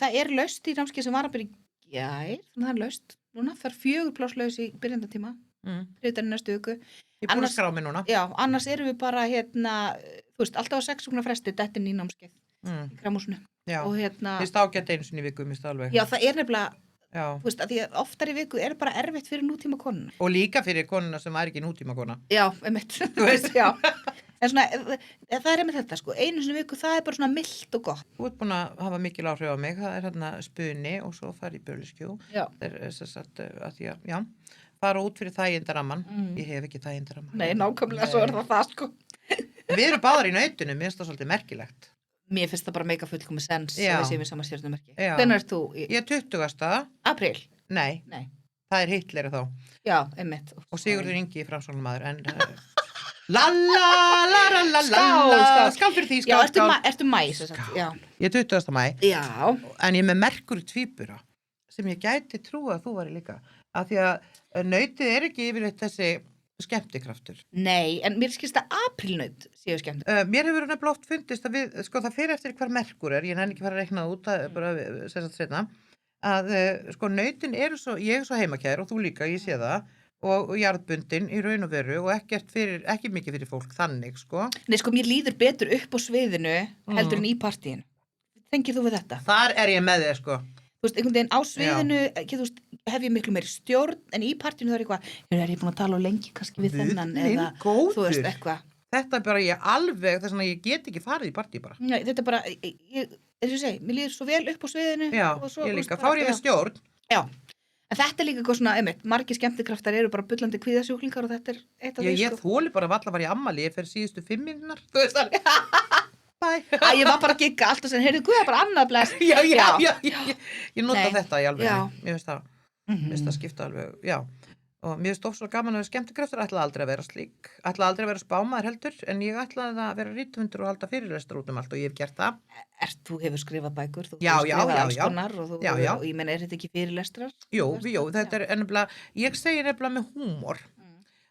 Það er laust í námskeið sem var að byrja í gær, þannig að það er laust. Núna það er 4 plásslaus í byrjandatíma, hlutarinn næstu viku. Ég er búin að Annars- skrá mig núna. Já, annars erum við bara, þú veist, alltaf á 6 vikna fresti dettin í námskeið í kramhúsinu. Já, Og ég stágætt einu sinni í viku, mér stáð alveg. já, það er nefnilega, Já. þú veist, að því að oftar í viku er bara erfitt fyrir nútíma konuna. Og líka fyrir konuna sem er ekki nútíma kona. Já, einmitt. Þú veist, já. En svona, það er einmitt þetta, sko. Einu sinni í viku, það er bara svona milt og gott. Þú ert búin að hafa mikil áhrif á mig, það er hérna spuni og svo fara í böliskjú. Já. Það er þess að því að, já, fara út fyrir þægindaramman. Ég hef ekki þægindaramman. Nei, nákvæmlega, svo er það, sko. Við erum báðar í nautunum, mér finnst það svolítið merkilegt. Mér finnst það bara mega fullkomi sens Já. að við séum í sama stjörnumerki. Já. Hvenær ert þú? Ég er 20. Apríl? Nei, Nei. það er Hitler þá. Já, einmitt. Og Sigurður Ingi í framsóknarmaður, en... Lalla, Skál. skál fyrir því, Já, skál. ertu mæ, sem sagt. Já. Ég er 20. mæ, Já. en ég er með merkur tvíbura, sem ég gæti trúa að þú væri líka. Af því að nautið er ekki yfirleitt þessi skemmtikraftur. Nei, en mér skilst að aprílnaut séu skemmt. Mér hefur nefnilega oft fundist að við, sko það fyrir eftir hvar merkur er, ég nenni ekki fara að reikna það út, það er bara sem sagt seinna, að sko nautin eru svo, ég er svo heimakær og þú líka, ég sé það, og jarðbundin í raun og veru og ekki mikið fyrir fólk þannig, sko. Nei, sko, mér líður betur upp á sviðinu heldur en í partíinu. Tengir þú við þetta? Þar er ég með þér, sko. Þú veist, einhvern veginn á sviðinu, þú veist, hef ég miklu meiri stjórn, en í partíinu það er eitthvað, er ég búin að tala á lengi kannski við þennan, Guð minn góður. þú veist, eitthvað. Þetta er bara ég alveg, þess að ég get ekki farið í partí bara. Nei, þetta er bara, eins og ég segi, mér líður svo vel upp á sviðinu. Já, og svo, ég þú líka, veist, fár ég með stjórn. Já, en þetta er líka eitthvað svona, einmitt, margir skemmtikraftar eru bara bullandi kvíðasjúklingar og þetta er eitt af því, Ég þóli bara valla að fara í ammali, ég fer síðustu 5 minúnar, þú veist það. Bæ. Æ, ég var bara að gigga allt og sen, heyrðu, guða bara annað bless. Já, ég nota Nei. þetta í alveg, Já. mér finnst það, mér finnst það skipta alveg, já. Og mér finnst svo gaman að vera skemmtikraftur, ætlaði aldrei að vera slík, ætlaði aldrei að vera spámaður heldur, en ég ætlaði að vera rithöfundur og halda fyrirlestur út allt og ég hef gert það. Þú hefur skrifað bækur, þú Já, hefur já, skrifað já, alls já. konar og, Já, já. og ég meina, er þetta ekki fyrirlestrar? Jú, þetta er nefnilega, ég segi nefnilega með húmor,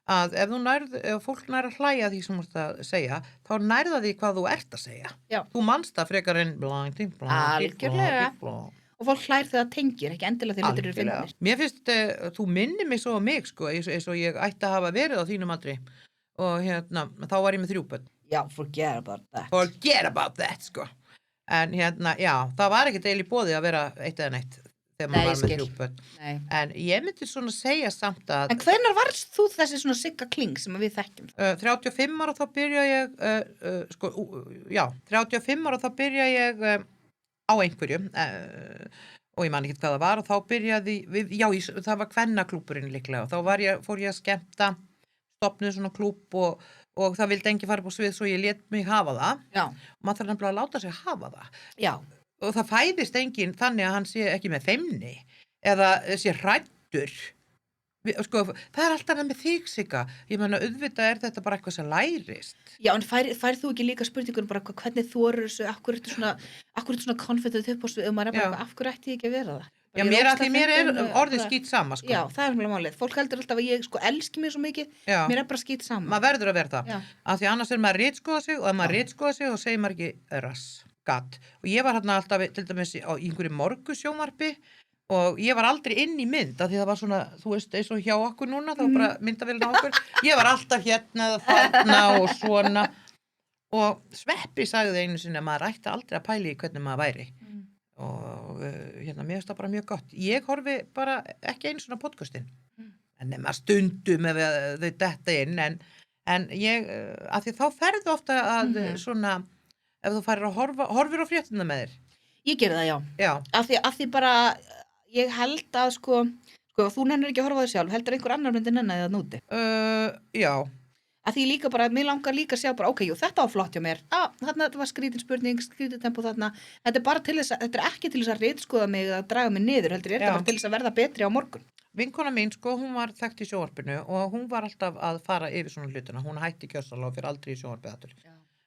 að ef fólk nær að hlæja því sem þú ert að segja, þá nærða því hvað þú ert að segja. Já. Þú manst það frekar en Algjörlega. Og fólk hlær þegar það tengir, ekki endilega þegar hlutir eru Algjörlega. fyndnir. Mér finnst, þú minnir mig svo á mig, sko, eins og ég ætti að hafa verið á þínum aldri og hérna, þá var ég með 3 börn. Já, forget about that. Forget about that, sko. En hérna, já, það var ekkert eiginlega í boði að vera eitt eða neitt þegar Nei, maður var ég með skil. 3 börn. Nei. En ég myndi svona segja samt að En hvenær varst þú þessi svona Sigga Kling sem við þekkjum? 35 ára þá byrja ég, 35 ára þá byrja ég á einhverju og ég man ekki hvað það var og þá byrjaði, það var kvennaklúbburinn líklega og þá fór ég að skemmta, stofnuð svona klúbb og það vildi engi fara upp á svið svo ég lét mig hafa það. Já. Og maður þarf nefnilega að láta sig hafa það. Já. Og það fæðist enginn þannig að hann sé ekki með feimni eða sé hræddur. Sko, það er alltaf með þig, Sigga. Ég meina, auðvitað er þetta bara eitthvað sem lærist. Já, en færð þú ekki líka spurningur bara hvernig þú eru þessu, akkur ertu svona confident upp á svið og maður er bara eitthvað, af hverju ætti ég ekki að vera það? Já, mér er orðið skít sama, sko. Já, það er mjög málið. Fólk heldur alltaf að ég sko elski mig svo mikið, Já. mér er bara skít sama. Maður verður að vera það. Já. Af því annars er maður að ritskoða sig og ef maður ritskoða sig og segir maður ekki gat. Og ég var hérna alltaf til dæmis á einhverju morgusjónvarpi og ég var aldrei inn í mynd af því það var svona, þú veist, eins og hjá okkur núna þá bara myndavélina á okkur. Ég var alltaf hérna eða þarna og svona og Sveppi sagði einu sinni að maður ætti aldrei að pæla í hvernig maður væri. Og hérna, mér finnst það bara mjög gott. Ég horfi bara ekki einu svona podcastin. En nema stundum ef þau detta inn en ég, af því þá ferðu ofta að svona, ef þú farir að horfir á fréttina með þér. Ég gerði það, já. Já. Af því bara, ég held að sko, þú nennir ekki að horfa á þig sjálf, heldur einhver annar myndi nenni það núti. Já. Að því líka bara, mér langar líka að sjá bara, ok, jú, þetta var flott hjá mér. Þarna var skrítin spurning, skrítin tempo þarna. Þetta er bara til þess þetta er ekki til þess að ritskoða mig að draga mig niður, heldur þetta bara til þess að verða betri á morgun. Vinkona mín, sko, hún var þekkt í sjónvarpinu og hún var alltaf að fara yfir svona hlutina. Hún hætti gjörsamlega og fyrir aldrei í sjónvarpið aftur.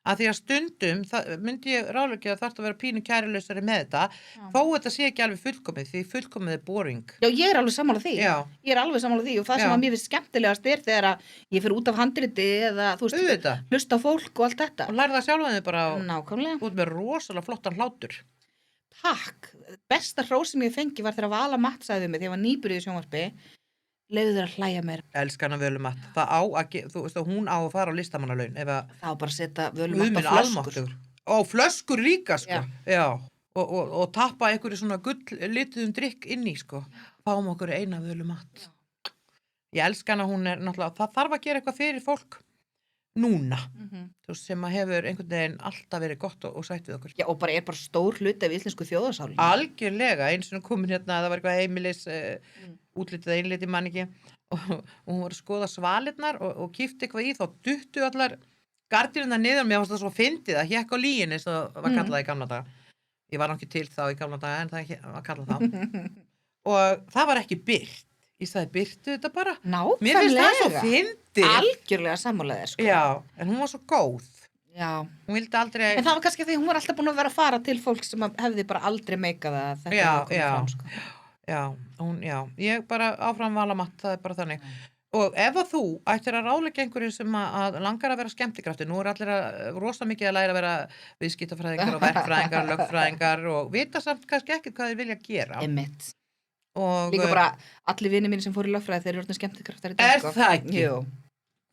að því að stundum, það myndi ég ráðleggja að þarf að vera pínu kærulausari með þetta, þó þetta sé ekki alveg fullkomið, því fullkomið er boring. Já, ég er alveg sammála því. Já. Ég er alveg sammála því og það sem Já. að mér finnst skemmtilegast er þegar að ég fer út af handriti eða þú veist, Auðvitað. hlusta á fólk og allt þetta. Og lærði það sjálfa þig bara og Nákvæmlega. út með rosalega flottan hlátur. Takk. Besta hrós sem ég fengi var þegar Vala Matt sagði við mig þegar ég var nýbyrjuð í sjónvarpi. Leyfðu þér að hlæja meira. Elskana völumatt. Það á að, þú veist að hún á að fara á listamannalaun ef að Það var bara að setja völum Guð minn alltaf flöskur. almáttugur. Og flöskur líka, sko. Já. Já. Og tappa einhverju svona gull lituðum drykk inn í, sko. Fáum okkur eina völumatt. Ég elska hana, hún er náttúrulega, það þarf að gera eitthvað fyrir fólk núna. Þú veist, sem að hefur einhvern veginn alltaf verið gott og sætt við okkur. Já, og bara er bara stór hluti af íslensku þjóðarsálinni. Algjörlega, eins og komin hérna, það var eitthvað heimilis, útlitið að einliti mann ekki og hún var að skoða svalirnar og kífti eitthvað í, þá duttu allar gardínurnar niður, mér fannst það svo fyndið að hékk á lýginni, svo var kallað í gamla daga. Ég var ekki til þá í gamla daga en það var kallað þá. Og það var ekki byrt. Ég sagði, byrtu þetta bara. Mér finnst það svo Nákvæmlega. fyndið. Algjörlega sammálaðir, sko. Já, en hún var svo góð. Já. Hún vildi aldrei... En það var kannski því hún var alltaf búin að vera að fara til fólk sem hefði bara aldrei meikað að þetta Já, hefði komið já. fram, sko. Já, ég bara áfram vala matt, það er bara þannig. Og ef að þú ættir að ráðleggja einhverju sem að langar að vera skemmtikrafti, nú er allir rosa mikið að læra að vera viðskiptafræðingar og verkfræðingar, lögfræðingar og vita samt kannski ekkert hvað þeir vilja gera. Einmitt. Og Líka bara allir vinir mín sem fóru í lögfræði þeir eru orðnir skemmtikraftar í dag, Er sko. það ekki? Jú.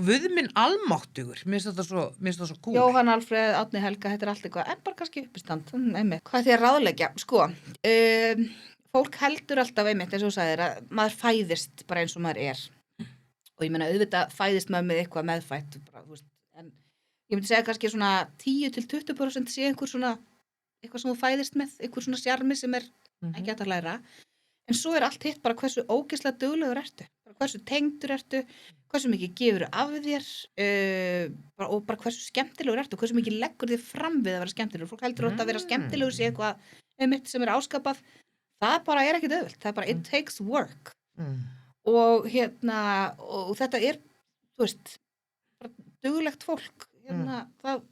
Guð minn almáttugur, mér finnst þetta svo cool. Jóhann Alfreð, Árni Helga, þetta er allt eitthvað, en bara kannski uppistand, einmitt. Hvað er því að ráðleggja? Sko, fólk heldur alltaf einmitt, eins og þú sagðir, að maður fæðist bara eins og maður er. Og ég meina, auðvitað fæðist maður með eitthvað meðfætt, bara, þú veist, en ég myndi segja kannski svona 10-20% sé einhver svona, eitthvað sem þú fæðist með, einhver svona sjarmi sem er ekki hægt að læra. En svo er allt hitt bara hversu ógeðslega duglegur ertu, bara hversu tengdur ertu, hversu mikið gefur af þér og bara hversu skemmtilegur ertu, hversu mikið leggur þér fram við að vera skemmtilegur. Fólk heldur að vera skemmtilegur sé eitthvað einmitt sem er áskapað. Það bara er ekkit auðvelt, það er bara it takes work. Og og þetta er, þú veist, bara duglegt fólk, það,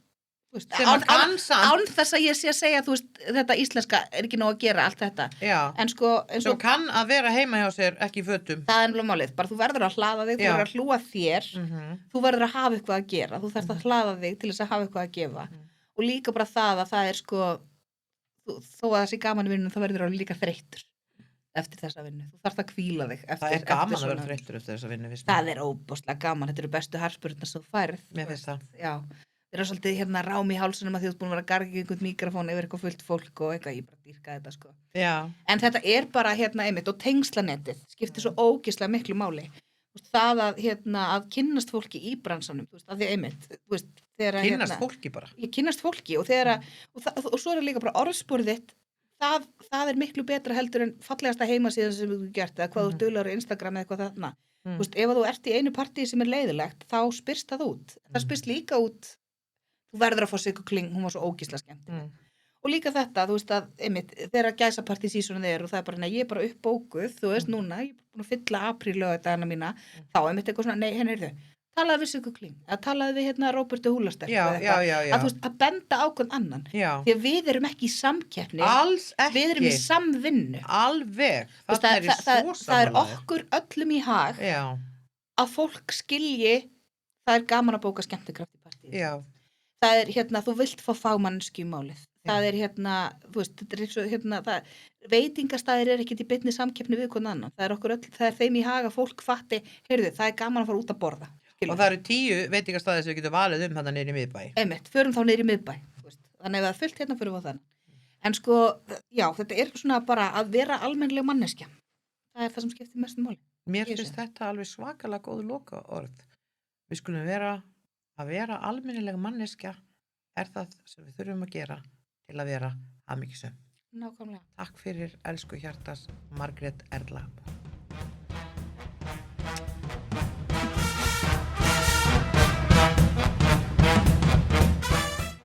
þú veist, Sem að kann samt. án þess að ég sé að segja, þú veist, þetta íslenska er ekki nóg að gera allt þetta. Já, En sko, eins sem og kann að vera heima hjá sér ekki í fötum. það er nefnilega málið, bara þú verður að hlaða þig, þú Já. verður að hlúa þér, þú verður að hafa eitthvað að gera, þú þarft að hlaða þig til þess að hafa eitthvað að gefa. Og líka bara það að það er sko, þó að það sé gaman í vinnunum, þá verður þú líka þreyttur eftir þessa vinnu. Þú þarft að hvíla þig eftir, Það er gaman eftir að vera svona- þreyttur eftir þessa vinnu, finnst Það er óbúslega gaman, þetta eru bestu harspurnar sem þú færð. Mér finnst það. Já, þeir eru svolítið rám í hálsunum að því þú ert búin að vera að garga í einhvern mikrofón yfir eitthvað fullt fólk og eitthvað, ég bara dýrka þetta, sko. Já, En þetta er bara einmitt og tengslanettið skiptir svo ógeðslega miklu máli. Þú veist, það að kynnast fólki í bransanum, þú veist, að því einmitt, þú veist, þegar að kynnast fólki bara. ég kynnast fólki og þegar og svo er líka bara orðsporið þitt, það er miklu betra heldur en fallegasta heimasíðan sem þú hefur gert eða hvað þú duglegur á Instagram eða eitthvað þarna. Þú veist, ef að þú ert í einu partíi sem er leiðilegt, þá spyrst það út. Það spyrst líka út, þú verður að fá Siggu Kling, hún var svo ógeðslega skemmtileg. Og líka þetta, þú veist að, einmitt, þegar gæsapartí sísonið er og það er bara, nei, ég er bara uppbókuð, þú veist, núna, ég er búin að fylla apríl laugardagana mína, þá einmitt eitthvað svona, nei, henni er þau, talaði við Siggu Kling, eða talaði við Róbertu Húlastekk, Já. að þú veist, að benda ákveðn annan, Já, því að við erum ekki í samkeppni, alls ekki. við erum í samvinnu. Alveg, Þú veist, það er svo það er samanlega. okkur öllum í hag Já, að fólk skilji, það er gaman að bóka skemmtikraft í partíu. já, Það er þú vilt fá fagmannski í málið. Það er þú veist, þetta er eins og veitingastæðir er ekkert í beinni samkeppni við hvern annan. Það er okkur öll, það er þeim í hag að fólk fatti, heyrðu, það er gaman að fara út að borða. og það eru 10 veitingastæði sem við getum valið þarna niður í miðbæ. Einmitt, förum þá niður í miðbæ, þú veist. Þannig ef það er fullt förum við á þann. En sko, já, þetta er svona bara að vera almennleg manneskja. Það er það sem skiptir mestu máli. Mér Ég finnst sé. þetta alveg svakalega góð loka orð. Við skulum að vera almennileg manneskja er það sem við þurfum að gera til að vera hamingjusöm. Nákvæmlega. Takk fyrir, elsku hjartas, Margrét Erla.